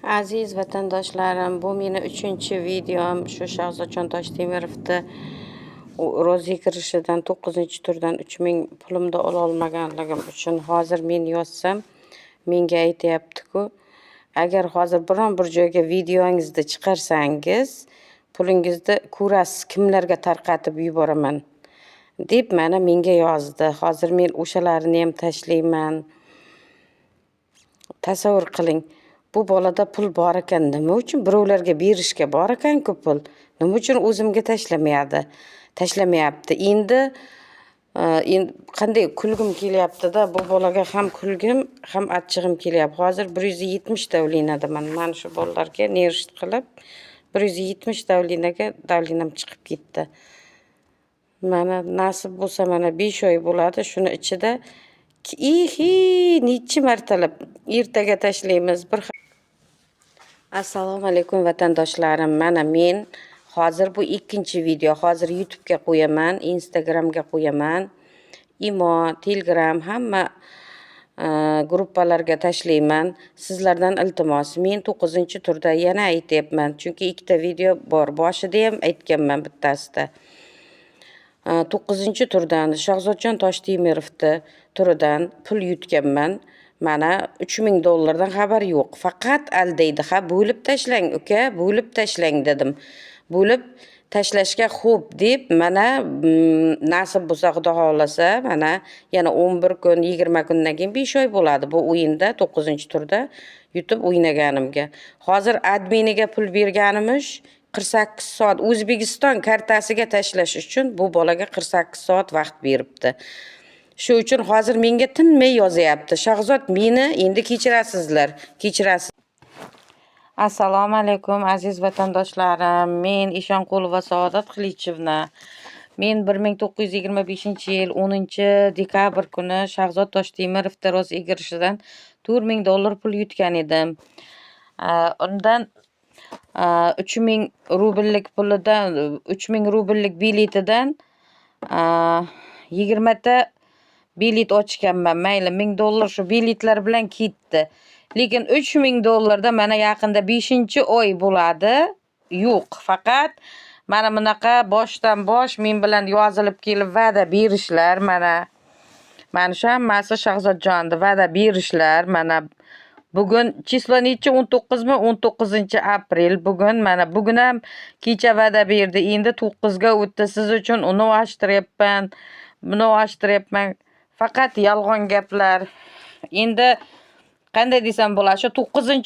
Aziz vatandoshlarim, bu meni 3-videom. Shu Shahzodjon Toshtemirovni ro'za kirishidan 9-turdan 3000 pulimni ola olmaganligim uchun hozir men yozsam, menga aytayapti-ku, agar hozir biron bir joyga videongizni chiqarsangiz, pulingizni ko'rasiz, kimlarga tarqatib yuboraman deb mana menga yozdi. Hozir men o'shalarini ham tashlayman. Tasavvur qiling. Bu bolada pul bor ekan, nima uchun birovlarga berishga bor ekan-ku pul? Nima uchun o'zimga tashlamayapti? Endi qanday kulgim kelyapti-da, bu bolaga ham kulgim, ham achchig'im kelyapti. Hozir 170 davlinadaman. Mana shu bolalarga nerishit qilib 170 davlinam chiqib ketdi. Mana nasib bo'lsa mana 5 oy bo'ladi, shuni ichida necha martalab ertaga tashlaymiz. Assalomu alaykum vatandoshlarim. Mana men hozir bu ikkinchi video. Hozir YouTube ga qo'yaman, Instagram ga qo'yaman, Imo, Telegram hamma gruppalarga tashlayman. Sizlardan iltimos, men 9-turda yana aytayapman, chunki ikkita video bor. Boshida ham aytganman bittasida. 9-turdan Shahzodjon Toshtemirovni turidan pul yutganman. Mana $3000 xabar yo'q. Faqat aldaydi. Ha, bo'lib tashlang uka, bo'lib tashlang dedim. Bo'lib tashlashga xo'p deb mana nasib bo'lsa Xudo xolasa, mana yana 11 kun, 20 kundan keyin 5 oy bo'ladi bu o'yinda 9-turda yutib o'ynaganimga. Hozir adminiga pul berganimiz 48 soat O'zbekiston kartasiga tashlash uchun bu bolaga 48 soat vaqt beribdi. Shu uchun hozir menga tinmay yozyapti. Shahzod, meni endi kechirasizlar, kechirasiz. Assalomu alaykum aziz vatandoshlarim. Men Eshonqulova Saodat Xilichevna. Men 1925-yil 10-dekabr kuni Shahzod Toshtemirovni ro'za egirishidan $4000 pul yutgan edim. Undan 3000 rubllik pulidan, 3000 rubllik biletidan 20 ta bilet ochganman. Mayli, $1000 shu biletlar bilan ketdi. Lekin $3000 mana yaqinda 5-oy bo'ladi. Yo'q, faqat mana bunaqa boshdan bosh men bilan yozilib kelib va'da berishlar, mana shu hammasi Shahzodjonni va'da berishlar. Mana bugun chislo necha? 19 mi? 19-aprel. Bugun mana bugun ham kecha va'da berdi. Endi 9 ga o'tdi. Siz uchun uni ochtiryapman, buni ochtiryapman. Faqat yolg'on gaplar. Endi qanday desam bo'ladi? Shu 9